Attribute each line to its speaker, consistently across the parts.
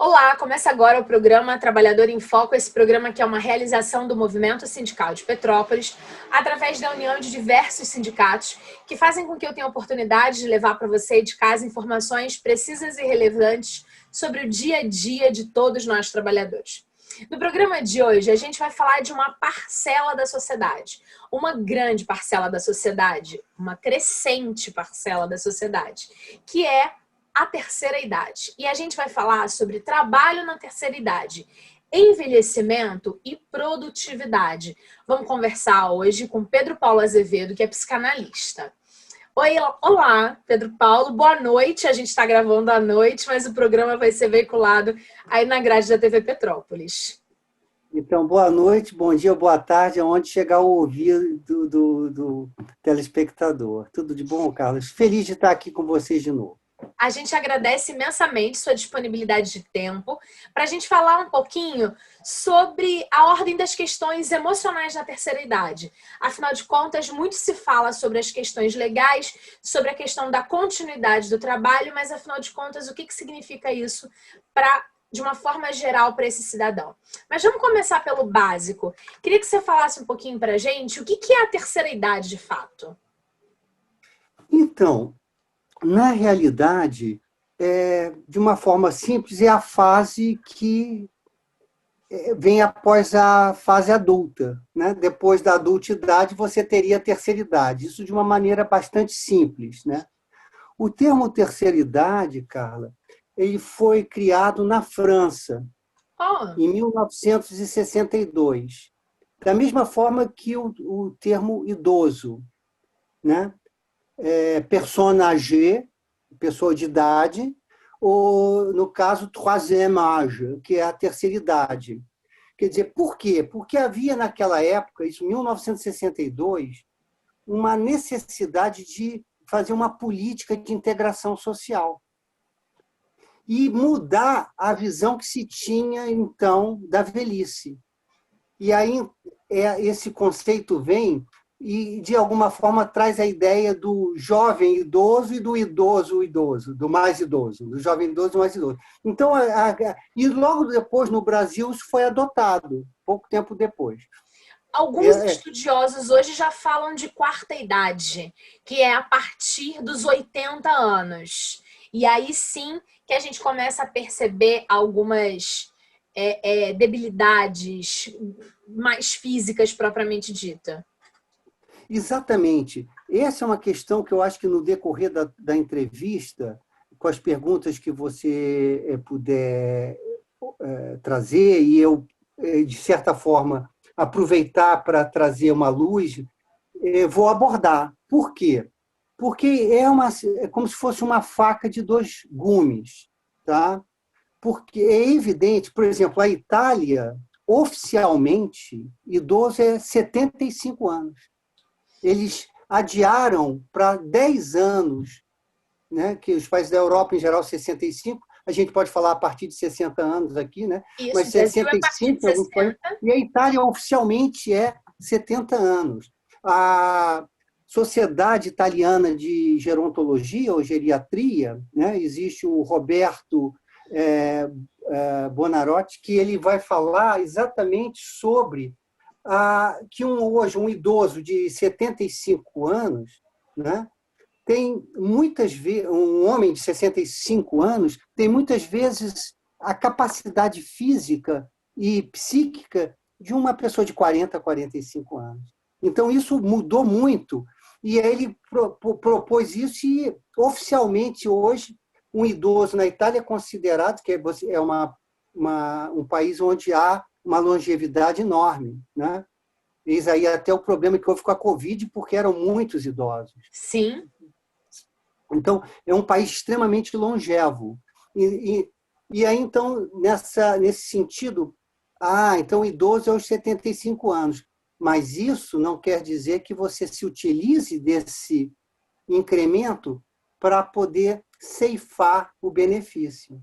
Speaker 1: Olá, começa agora o programa Trabalhador em Foco, esse programa que é uma realização do Movimento Sindical de Petrópolis, através da união de diversos sindicatos, que fazem com que eu tenha a oportunidade de levar para você de casa informações precisas e relevantes sobre o dia a dia de todos nós trabalhadores. No programa de hoje, a gente vai falar de uma parcela da sociedade, uma grande parcela da sociedade, uma crescente parcela da sociedade, que é a terceira idade. E a gente vai falar sobre trabalho na terceira idade, envelhecimento e produtividade. Vamos conversar hoje com Pedro Paulo Azevedo, que é psicanalista. Oi, olá, Pedro Paulo, boa noite. A gente está gravando à noite, mas o programa vai ser veiculado aí na grade da TV Petrópolis.
Speaker 2: Então, boa noite, bom dia, boa tarde, aonde chegar o ouvido do telespectador. Tudo de bom, Carlos? Feliz de estar aqui com vocês de novo.
Speaker 1: A gente agradece imensamente sua disponibilidade de tempo para a gente falar um pouquinho sobre a ordem das questões emocionais na terceira idade. Afinal de contas, muito se fala sobre as questões legais, sobre a questão da continuidade do trabalho, mas afinal de contas, o que significa isso de uma forma geral para esse cidadão? Mas vamos começar pelo básico. Queria que você falasse um pouquinho para a gente o que é a terceira idade de fato.
Speaker 2: Então, na realidade, de uma forma simples, é a fase que vem após a fase adulta, né? Depois da adultidade, você teria a terceira idade. Isso de uma maneira bastante simples, né? O termo terceira idade, Carla, ele foi criado na França, em 1962. Da mesma forma que o termo idoso, né? Persona âgée, pessoa de idade, ou, no caso, troisième âge, que é a terceira idade. Quer dizer, por quê? Porque havia naquela época, isso em 1962, uma necessidade de fazer uma política de integração social e mudar a visão que se tinha, então, da velhice. E aí esse conceito vem e, de alguma forma, traz a ideia do jovem idoso e do idoso idoso, do mais idoso, do jovem idoso e do mais idoso. Então, e logo depois, no Brasil, isso foi adotado, pouco tempo depois.
Speaker 1: Alguns estudiosos hoje já falam de quarta idade, que é a partir dos 80 anos. E aí sim que a gente começa a perceber algumas debilidades mais físicas propriamente dita.
Speaker 2: Exatamente. Essa é uma questão que eu acho que no decorrer da entrevista, com as perguntas que você puder trazer, e eu, de certa forma, aproveitar para trazer uma luz, vou abordar. Por quê? Porque é como se fosse uma faca de dois gumes. Tá? Porque é evidente, por exemplo, a Itália, oficialmente, idoso é 75 anos. Eles adiaram para 10 anos, né, que os países da Europa, em geral, 65, a gente pode falar a partir de 60 anos aqui, né?
Speaker 1: Isso,
Speaker 2: Mas
Speaker 1: o Brasil é a partir de 60.
Speaker 2: E a Itália oficialmente é 70 anos. A Sociedade Italiana de Gerontologia ou Geriatria, né, existe o Roberto Bonarotti, que ele vai falar exatamente sobre que hoje um idoso de 75 anos, né, tem muitas vezes, um homem de 65 anos tem muitas vezes a capacidade física e psíquica de uma pessoa de 40 a 45 anos. Então, isso mudou muito. E ele propôs isso e, oficialmente, hoje, um idoso na Itália é considerado que é um país onde há uma longevidade enorme, né? Eis aí até o problema que houve com a Covid, porque eram muitos idosos.
Speaker 1: Sim.
Speaker 2: Então, é um país extremamente longevo. E aí, então, nesse sentido, então o idoso é aos 75 anos. Mas isso não quer dizer que você se utilize desse incremento para poder ceifar o benefício.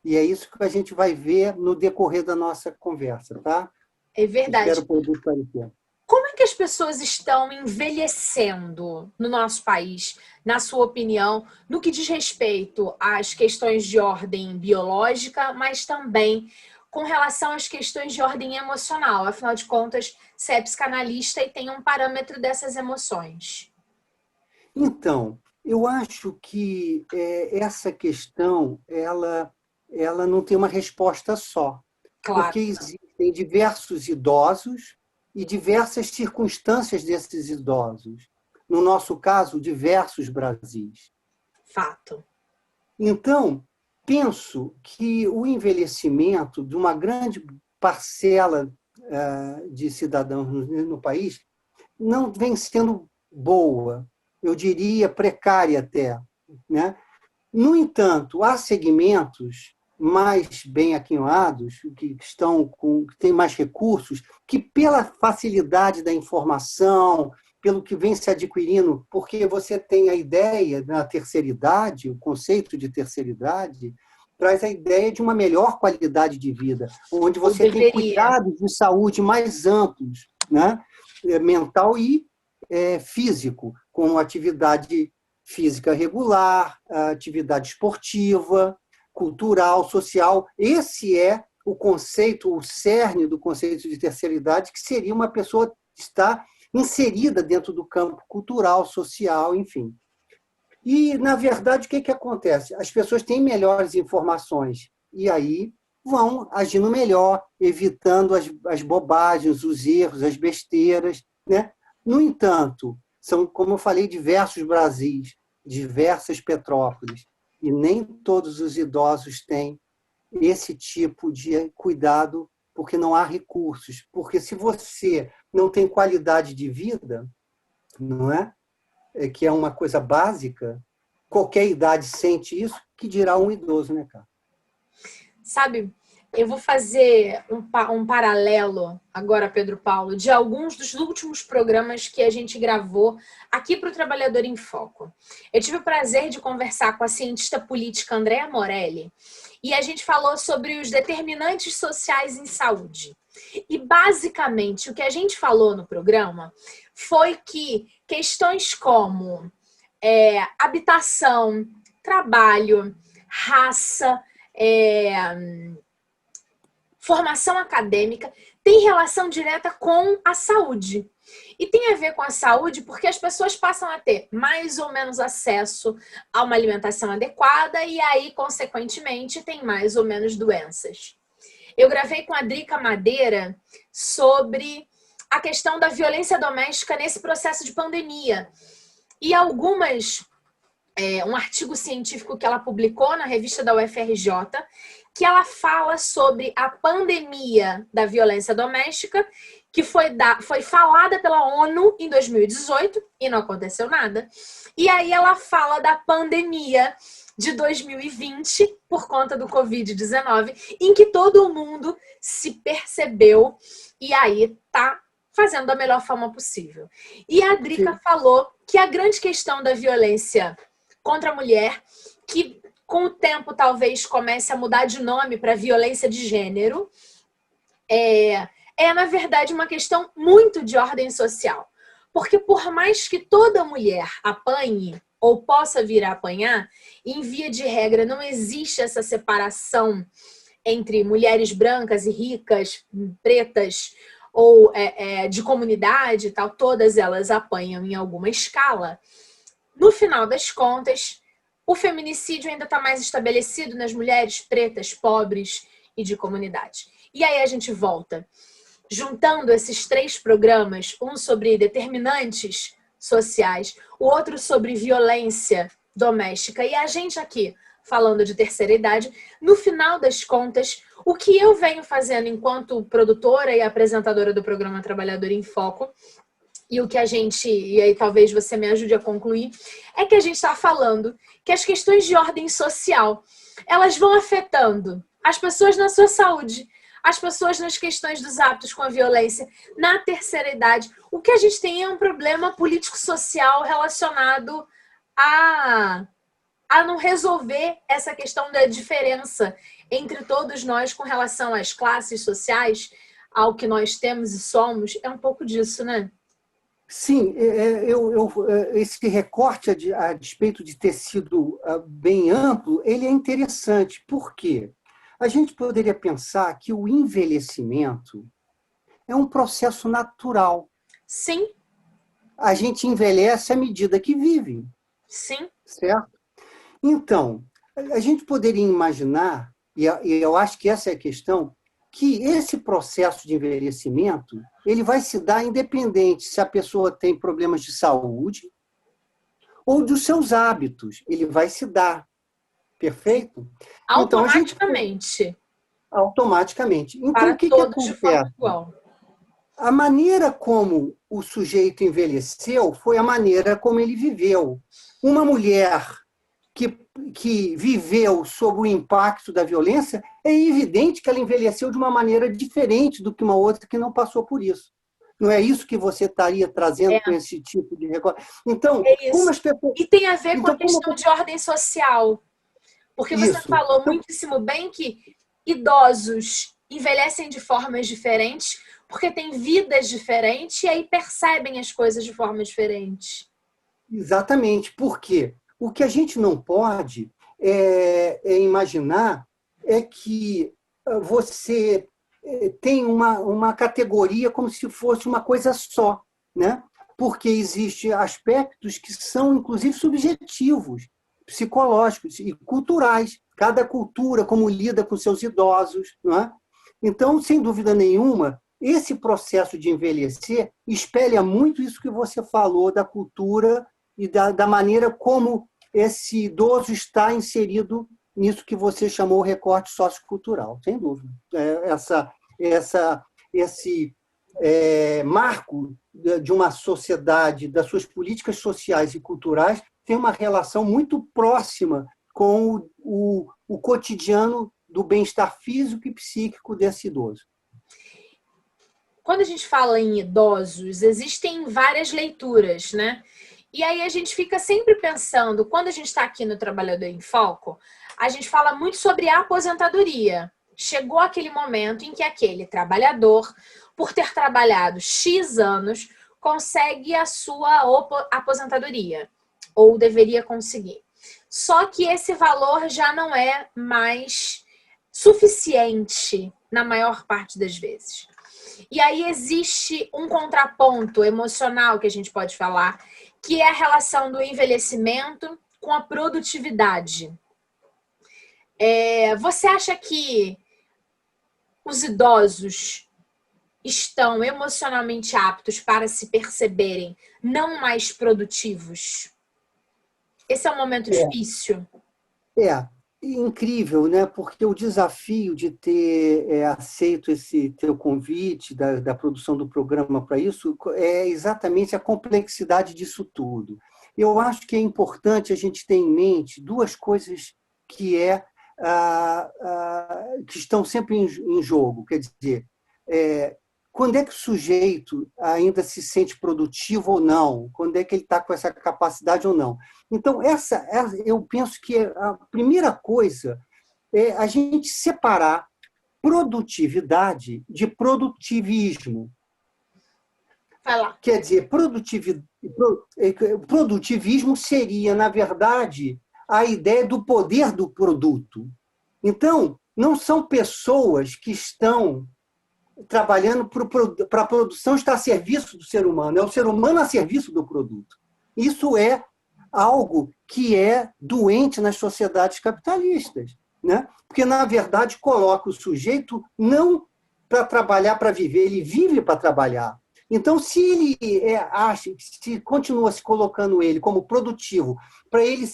Speaker 2: E é isso que a gente vai ver no decorrer da nossa conversa, tá?
Speaker 1: É verdade.
Speaker 2: Espero poder esclarecer.
Speaker 1: Como é que a as pessoas estão envelhecendo no nosso país, na sua opinião, no que diz respeito às questões de ordem biológica, mas também com relação às questões de ordem emocional? Afinal de contas, você é psicanalista e tem um parâmetro dessas emoções.
Speaker 2: Então, eu acho que essa questão ela não tem uma resposta só,
Speaker 1: Claro.
Speaker 2: porque existem diversos idosos e diversas circunstâncias desses idosos. No nosso caso, diversos Brasis.
Speaker 1: Fato.
Speaker 2: Então, penso que o envelhecimento de uma grande parcela de cidadãos no país não vem sendo boa, eu diria precária até, né? No entanto, há segmentos mais bem aquinhoados, que têm mais recursos, que pela facilidade da informação, pelo que vem se adquirindo, porque você tem a ideia da terceira idade, o conceito de terceira idade, traz a ideia de uma melhor qualidade de vida, onde
Speaker 1: Ou
Speaker 2: você tem
Speaker 1: deveria.
Speaker 2: cuidados de saúde mais amplos, né? Mental e físico, como atividade física regular, atividade esportiva, cultural, social. Esse é o conceito, o cerne do conceito de terceira idade, que seria uma pessoa que está inserida dentro do campo cultural, social, enfim. E, na verdade, o que acontece? As pessoas têm melhores informações e aí vão agindo melhor, evitando as bobagens, os erros, as besteiras, né? No entanto, são, como eu falei, diversos Brasis, diversas Petrópolis, e nem todos os idosos têm esse tipo de cuidado, porque não há recursos. Porque se você não tem qualidade de vida, não é? Que é uma coisa básica, qualquer idade sente isso, que dirá um idoso, né, cara?
Speaker 1: Sabe, eu vou fazer um paralelo agora, Pedro Paulo, de alguns dos últimos programas que a gente gravou aqui para o Trabalhador em Foco. Eu tive o prazer de conversar com a cientista política Andréa Morelli e a gente falou sobre os determinantes sociais em saúde. E, basicamente, o que a gente falou no programa foi que questões como habitação, trabalho, raça, formação acadêmica tem relação direta com a saúde. E tem a ver com a saúde porque as pessoas passam a ter mais ou menos acesso a uma alimentação adequada e aí, consequentemente, tem mais ou menos doenças. Eu gravei com a Drica Madeira sobre a questão da violência doméstica nesse processo de pandemia. E um artigo científico que ela publicou na revista da UFRJ, que ela fala sobre a pandemia da violência doméstica, que foi falada pela ONU em 2018 e não aconteceu nada. E aí ela fala da pandemia de 2020 por conta do Covid-19, em que todo mundo se percebeu e aí tá fazendo da melhor forma possível. E a Drica falou que a grande questão da violência contra a mulher, que com o tempo talvez comece a mudar de nome para violência de gênero, na verdade, uma questão muito de ordem social. Porque por mais que toda mulher apanhe ou possa vir a apanhar, em via de regra não existe essa separação entre mulheres brancas e ricas, pretas ou de comunidade e tal, todas elas apanham em alguma escala. No final das contas, o feminicídio ainda está mais estabelecido nas mulheres pretas, pobres e de comunidade. E aí a gente volta, juntando esses três programas, um sobre determinantes sociais, o outro sobre violência doméstica, e a gente aqui falando de terceira idade, no final das contas, o que eu venho fazendo enquanto produtora e apresentadora do programa Trabalhador em Foco, e o que e aí talvez você me ajude a concluir, é que a gente está falando que as questões de ordem social, elas vão afetando as pessoas na sua saúde, as pessoas nas questões dos hábitos com a violência, na terceira idade. O que a gente tem é um problema político-social relacionado a não resolver essa questão da diferença entre todos nós com relação às classes sociais, ao que nós temos e somos. É um pouco disso, né?
Speaker 2: Sim, esse recorte, a despeito de ter sido bem amplo, ele é interessante. Por quê? A gente poderia pensar que o envelhecimento é um processo natural.
Speaker 1: Sim,
Speaker 2: A gente envelhece à medida que vive,
Speaker 1: sim.
Speaker 2: certo? Então, a gente poderia imaginar, e eu acho que essa é a questão, que esse processo de envelhecimento ele vai se dar independente se a pessoa tem problemas de saúde ou dos seus hábitos. Ele vai se dar, perfeito? Então, a gente
Speaker 1: Automaticamente,
Speaker 2: automaticamente. Então, o
Speaker 1: para
Speaker 2: que
Speaker 1: todos de forma
Speaker 2: acontece?
Speaker 1: igual.
Speaker 2: A maneira como o sujeito envelheceu foi a maneira como ele viveu. Uma mulher que, que viveu sob o impacto da violência, é evidente que ela envelheceu de uma maneira diferente do que uma outra que não passou por isso. Não é isso que você estaria trazendo
Speaker 1: É,
Speaker 2: com esse tipo de recorte? Então,
Speaker 1: é
Speaker 2: como
Speaker 1: isso.
Speaker 2: as pessoas.
Speaker 1: E tem a ver com a
Speaker 2: Então, como.
Speaker 1: questão de ordem social. Porque você
Speaker 2: Isso.
Speaker 1: falou
Speaker 2: Então,
Speaker 1: muitíssimo bem que idosos envelhecem de formas diferentes, porque têm vidas diferentes e aí percebem as coisas de forma diferente.
Speaker 2: exatamente. Por quê? O que a gente não pode imaginar é que você tem uma categoria como se fosse uma coisa só, né? Porque existem aspectos que são, inclusive, subjetivos, psicológicos e culturais. Cada cultura, como lida com seus idosos. Não é? Então, sem dúvida nenhuma, esse processo de envelhecer espelha muito isso que você falou da cultura e da maneira como esse idoso está inserido nisso que você chamou de recorte sociocultural, sem dúvida. Esse marco de uma sociedade, das suas políticas sociais e culturais, tem uma relação muito próxima com o cotidiano do bem-estar físico e psíquico desse idoso.
Speaker 1: Quando a gente fala em idosos, existem várias leituras, né? E aí a gente fica sempre pensando, quando a gente está aqui no Trabalhador em Foco, a gente fala muito sobre a aposentadoria. Chegou aquele momento em que aquele trabalhador, por ter trabalhado X anos, consegue a sua aposentadoria, ou deveria conseguir. Só que esse valor já não é mais suficiente na maior parte das vezes. E aí existe um contraponto emocional que a gente pode falar, que é a relação do envelhecimento com a produtividade. Você acha que os idosos estão emocionalmente aptos para se perceberem não mais produtivos? Esse é um momento difícil.
Speaker 2: É incrível, né? Porque o desafio de ter aceito esse teu convite da produção do programa para isso é exatamente a complexidade disso tudo. Eu acho que é importante a gente ter em mente duas coisas que que estão sempre em jogo. Quer dizer, quando é que o sujeito ainda se sente produtivo ou não? Quando é que ele está com essa capacidade ou não? Então, eu penso que a primeira coisa é a gente separar produtividade de produtivismo.
Speaker 1: Vai lá.
Speaker 2: Quer dizer, produtivismo seria, na verdade, a ideia do poder do produto. Então, não são pessoas que estão trabalhando para a produção estar a serviço do ser humano, é o ser humano a serviço do produto. Isso é algo que é doente nas sociedades capitalistas, né? Porque, na verdade, coloca o sujeito não para trabalhar para viver, ele vive para trabalhar. Então, se ele acha, se continua se colocando ele como produtivo, para ele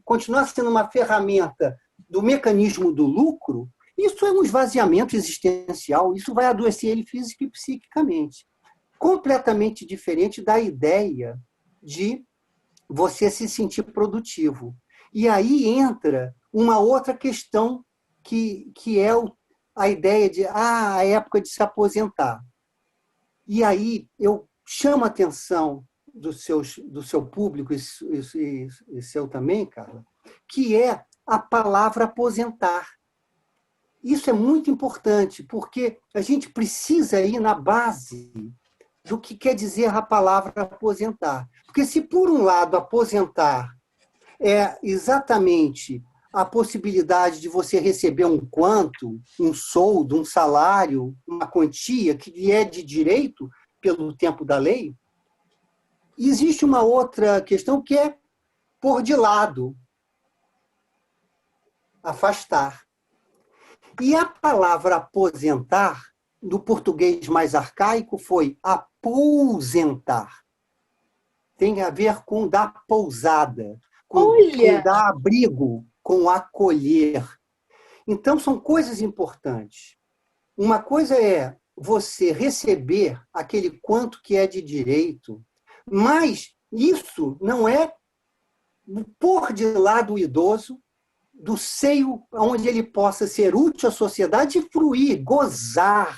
Speaker 2: continuar sendo uma ferramenta do mecanismo do lucro, isso é um esvaziamento existencial, isso vai adoecer ele física e psiquicamente. Completamente diferente da ideia de você se sentir produtivo. E aí entra uma outra questão que é a ideia de a época de se aposentar. E aí eu chamo a atenção do seu público e seu também, Carla, que é a palavra aposentar. Isso é muito importante, porque a gente precisa ir na base do que quer dizer a palavra aposentar. Porque se, por um lado, aposentar é exatamente a possibilidade de você receber um quanto, um soldo, um salário, uma quantia que lhe é de direito pelo tempo da lei, existe uma outra questão que é pôr de lado, afastar. E a palavra aposentar, do português mais arcaico, foi aposentar. Tem a ver com dar pousada, com dar abrigo, com acolher. Então, são coisas importantes. Uma coisa é você receber aquele quanto que é de direito, mas isso não é pôr de lado o idoso, do seio onde ele possa ser útil à sociedade e fruir, gozar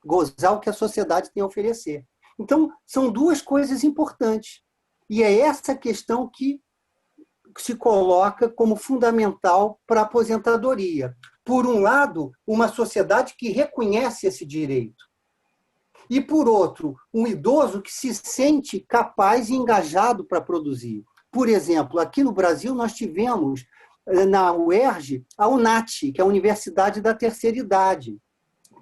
Speaker 2: o que a sociedade tem a oferecer. Então, são duas coisas importantes. E é essa questão que se coloca como fundamental para a aposentadoria. Por um lado, uma sociedade que reconhece esse direito. E, por outro, um idoso que se sente capaz e engajado para produzir. Por exemplo, aqui no Brasil, nós tivemos, na UERJ, a UNAT, que é a Universidade da Terceira Idade,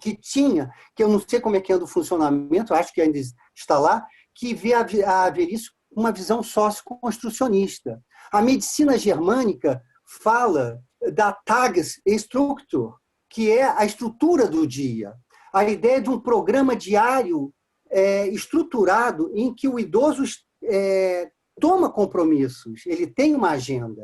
Speaker 2: que tinha, que eu não sei como é que é do funcionamento, acho que ainda está lá, que vê a velhice uma visão socioconstrucionista. A medicina germânica fala da Tagesstruktur, que é a estrutura do dia, a ideia de um programa diário estruturado em que o idoso toma compromissos, ele tem uma agenda.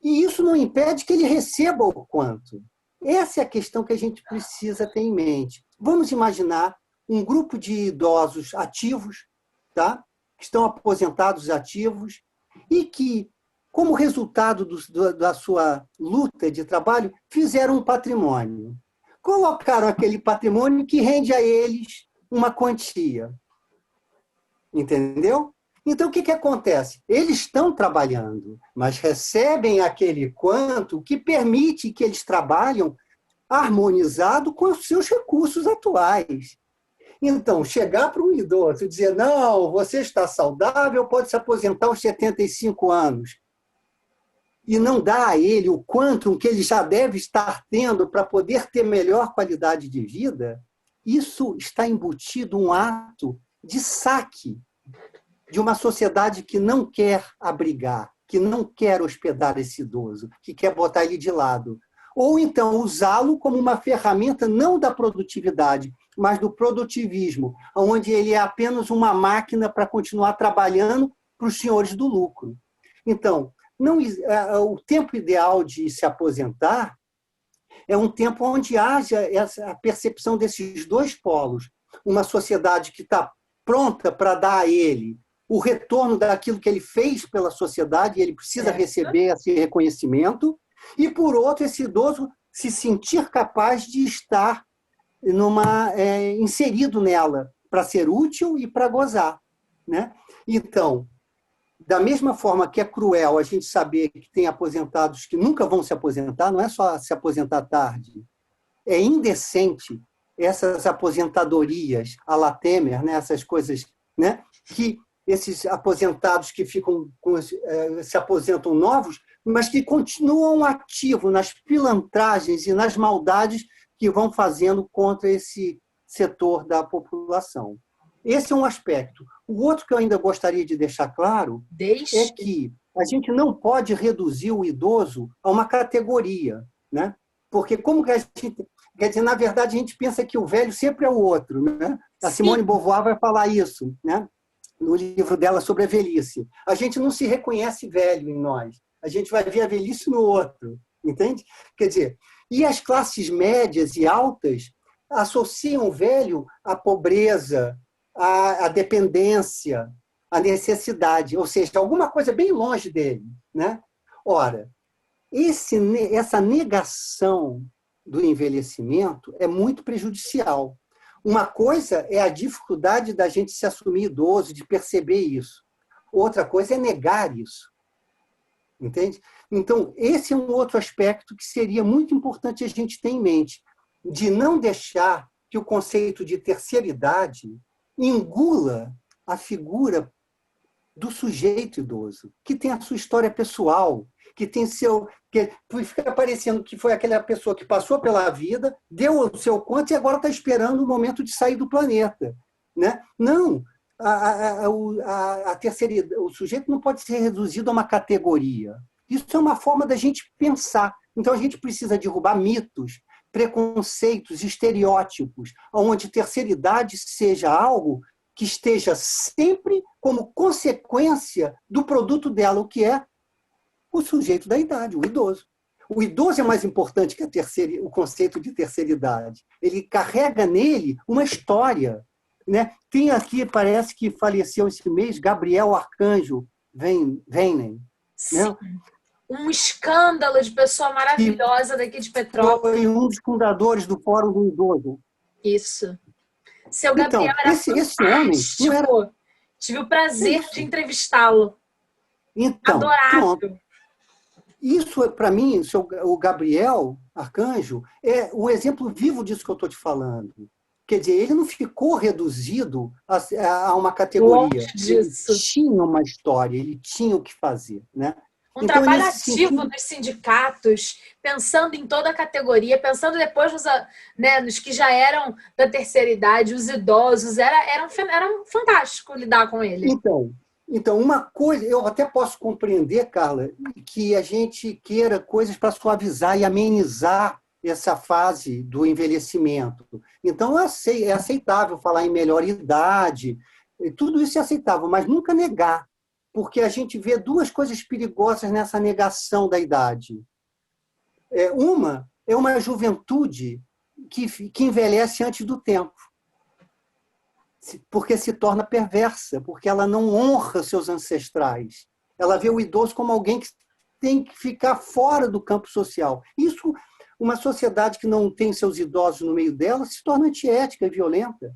Speaker 2: E isso não impede que ele receba o quanto. Essa é a questão que a gente precisa ter em mente. Vamos imaginar um grupo de idosos ativos, tá? Que estão aposentados ativos e que, como resultado da sua luta de trabalho, fizeram um patrimônio. Colocaram aquele patrimônio que rende a eles uma quantia. Entendeu? Então, o que acontece? Eles estão trabalhando, mas recebem aquele quanto que permite que eles trabalhem harmonizado com os seus recursos atuais. Então, chegar para um idoso e dizer, não, você está saudável, pode se aposentar aos 75 anos, e não dar a ele o quantum que ele já deve estar tendo para poder ter melhor qualidade de vida, isso está embutido um ato de saque de uma sociedade que não quer abrigar, que não quer hospedar esse idoso, que quer botar ele de lado. Ou então usá-lo como uma ferramenta não da produtividade, mas do produtivismo, onde ele é apenas uma máquina para continuar trabalhando para os senhores do lucro. Então, o tempo ideal de se aposentar é um tempo onde haja a percepção desses dois polos. Uma sociedade que está pronta para dar a ele o retorno daquilo que ele fez pela sociedade, e ele precisa receber esse reconhecimento, e, por outro, esse idoso se sentir capaz de estar inserido nela, para ser útil e para gozar. Né? Então, da mesma forma que é cruel a gente saber que tem aposentados que nunca vão se aposentar, não é só se aposentar tarde, é indecente essas aposentadorias à la Temer, né? Essas coisas, né? Que esses aposentados que ficam se aposentam novos, mas que continuam ativos nas pilantragens e nas maldades que vão fazendo contra esse setor da população. Esse é um aspecto. O outro que eu ainda gostaria de deixar claro é que a gente não pode reduzir o idoso a uma categoria, né? Porque como que a gente... Quer dizer, na verdade, a gente pensa que o velho sempre é o outro, né? A Simone de Beauvoir vai falar isso, né? No livro dela sobre a velhice. A gente não se reconhece velho em nós. A gente vai ver a velhice no outro, entende? Quer dizer, e as classes médias e altas associam o velho à pobreza, à dependência, à necessidade, ou seja, alguma coisa bem longe dele, né? Ora, essa negação do envelhecimento é muito prejudicial. Uma coisa é a dificuldade da gente se assumir idoso, de perceber isso. Outra coisa é negar isso. Entende? Então, esse é um outro aspecto que seria muito importante a gente ter em mente, de não deixar que o conceito de terceira idade engula a figura do sujeito idoso, que tem a sua história pessoal, que tem seu... que fica parecendo que foi aquela pessoa que passou pela vida, deu o seu conto e agora está esperando o momento de sair do planeta. Né? Não, a terceira, o sujeito não pode ser reduzido a uma categoria. Isso é uma forma da gente pensar. Então, a gente precisa derrubar mitos, preconceitos, estereótipos, onde terceira idade seja algo que esteja sempre como consequência do produto dela, o que é o sujeito da idade, o idoso. O idoso é mais importante que o conceito de terceira idade. Ele carrega nele uma história. Né? Tem aqui, parece que faleceu esse mês, Gabriel Arcanjo Veinen.
Speaker 1: Sim.
Speaker 2: Né?
Speaker 1: Um escândalo de pessoa maravilhosa daqui de Petrópolis.
Speaker 2: Foi um dos fundadores do Fórum do Idoso.
Speaker 1: Isso. Seu Gabriel
Speaker 2: então,
Speaker 1: era
Speaker 2: esse homem não era...
Speaker 1: Tive o prazer de entrevistá-lo.
Speaker 2: Então,
Speaker 1: adorável.
Speaker 2: Pronto. Isso, para mim, o Gabriel Arcanjo é o exemplo vivo disso que eu estou te falando. Quer dizer, ele não ficou reduzido a uma categoria. Ele tinha uma história, ele tinha o que fazer. Né?
Speaker 1: Um trabalho ativo nos sindicatos, pensando em toda a categoria, pensando depois nos que já eram da terceira idade, os idosos. Era fantástico lidar com ele.
Speaker 2: Então, uma coisa, eu até posso compreender, Carla, que a gente queira coisas para suavizar e amenizar essa fase do envelhecimento. Então, é aceitável falar em melhor idade, tudo isso é aceitável, mas nunca negar, porque a gente vê duas coisas perigosas nessa negação da idade. Uma é uma juventude que envelhece antes do tempo, porque se torna perversa, porque ela não honra seus ancestrais. Ela vê o idoso como alguém que tem que ficar fora do campo social. Isso, uma sociedade que não tem seus idosos no meio dela, se torna antiética e violenta.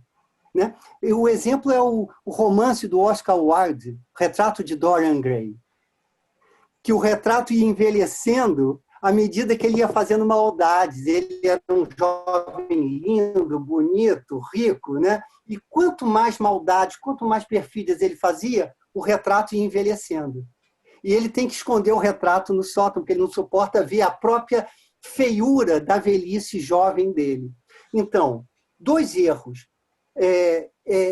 Speaker 2: Né? E o exemplo é o romance do Oscar Wilde, Retrato de Dorian Gray, que o retrato ia envelhecendo à medida que ele ia fazendo maldades. Ele era um jovem lindo, bonito, rico, né? E quanto mais maldades, quanto mais perfídias ele fazia, o retrato ia envelhecendo. E ele tem que esconder o retrato no sótão, porque ele não suporta ver a própria feiura da velhice jovem dele. Então, dois erros.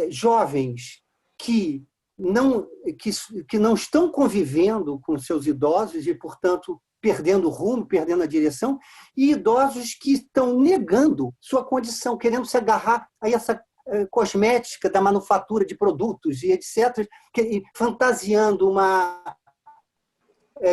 Speaker 2: Jovens que não estão convivendo com seus idosos e, portanto, perdendo o rumo, perdendo a direção, e idosos que estão negando sua condição, querendo se agarrar a essa cosmética da manufatura de produtos e etc., fantasiando uma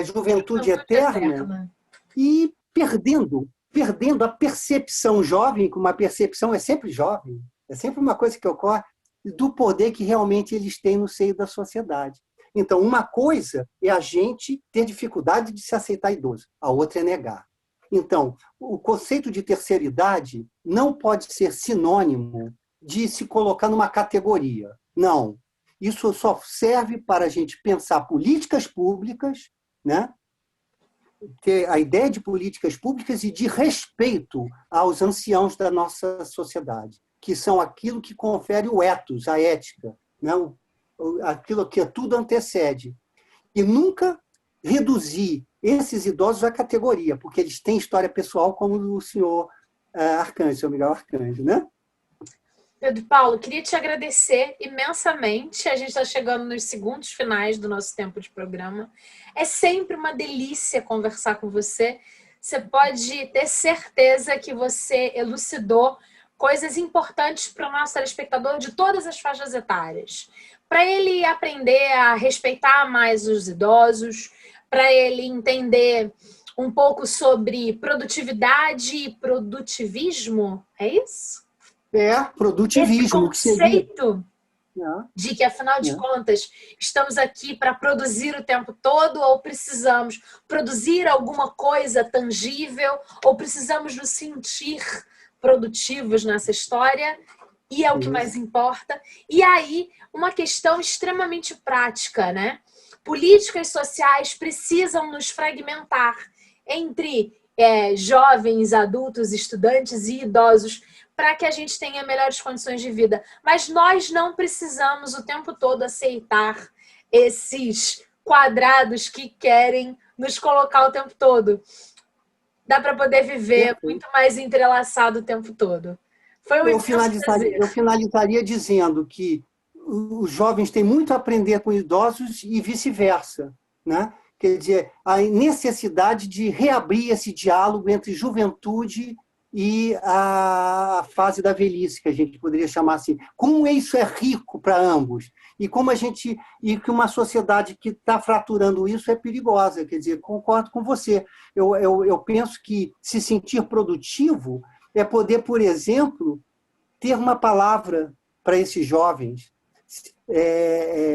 Speaker 2: juventude eterna e perdendo a percepção jovem, que uma percepção é sempre jovem, é sempre uma coisa que ocorre, do poder que realmente eles têm no seio da sociedade. Então, uma coisa é a gente ter dificuldade de se aceitar idoso, a outra é negar. Então, o conceito de terceira idade não pode ser sinônimo de se colocar numa categoria. Não. Isso só serve para a gente pensar políticas públicas, né? Ter a ideia de políticas públicas e de respeito aos anciãos da nossa sociedade, que são aquilo que confere o ethos, a ética, né? Aquilo que tudo antecede. E nunca reduzir esses idosos à categoria, porque eles têm história pessoal, como o senhor Arcanjo, seu Miguel Arcanjo, né?
Speaker 1: Pedro Paulo, queria te agradecer imensamente. A gente está chegando nos segundos finais do nosso tempo de programa. É sempre uma delícia conversar com você. Você pode ter certeza que você elucidou coisas importantes para o nosso telespectador de todas as faixas etárias. Para ele aprender a respeitar mais os idosos, para ele entender um pouco sobre produtividade e produtivismo, é isso?
Speaker 2: Produtivismo.
Speaker 1: Esse conceito de que, afinal de contas, estamos aqui para produzir o tempo todo ou precisamos produzir alguma coisa tangível ou precisamos nos sentir produtivos nessa história, e é o que mais importa. E aí, uma questão extremamente prática, né? Políticas sociais precisam nos fragmentar entre jovens, adultos, estudantes e idosos, para que a gente tenha melhores condições de vida. Mas nós não precisamos o tempo todo aceitar esses quadrados que querem nos colocar o tempo todo. Dá para poder viver muito mais entrelaçado o tempo todo. Foi um imenso prazer.
Speaker 2: Eu finalizaria dizendo que os jovens têm muito a aprender com idosos e vice-versa, né? Quer dizer, a necessidade de reabrir esse diálogo entre juventude e a fase da velhice, que a gente poderia chamar assim. Como isso é rico para ambos e como e que uma sociedade que está fraturando isso é perigosa. Quer dizer, concordo com você. Eu penso que se sentir produtivo é poder, por exemplo, ter uma palavra para esses jovens.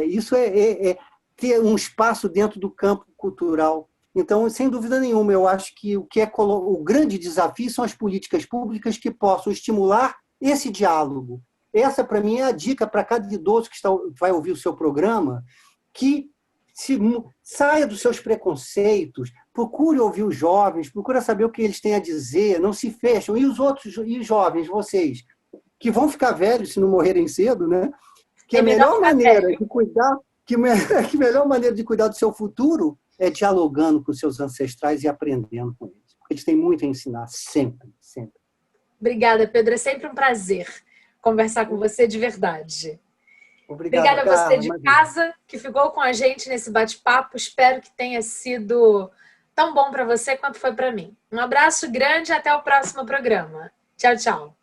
Speaker 2: Isso é ter um espaço dentro do campo cultural. Então, sem dúvida nenhuma, eu acho que o grande desafio são as políticas públicas que possam estimular esse diálogo. Essa, para mim, é a dica para cada idoso que vai ouvir o seu programa, que saia dos seus preconceitos, procure ouvir os jovens, procure saber o que eles têm a dizer, não se fecham. E os jovens, vocês, que vão ficar velhos se não morrerem cedo, né? Que a melhor maneira de cuidar, que a melhor maneira de cuidar do seu futuro é dialogando com seus ancestrais e aprendendo com eles. Porque eles têm muito a ensinar, sempre, sempre.
Speaker 1: Obrigada, Pedro. É sempre um prazer conversar com você de verdade. Obrigada a você de casa que ficou com a gente nesse bate-papo. Espero que tenha sido tão bom para você quanto foi para mim. Um abraço grande e até o próximo programa. Tchau, tchau.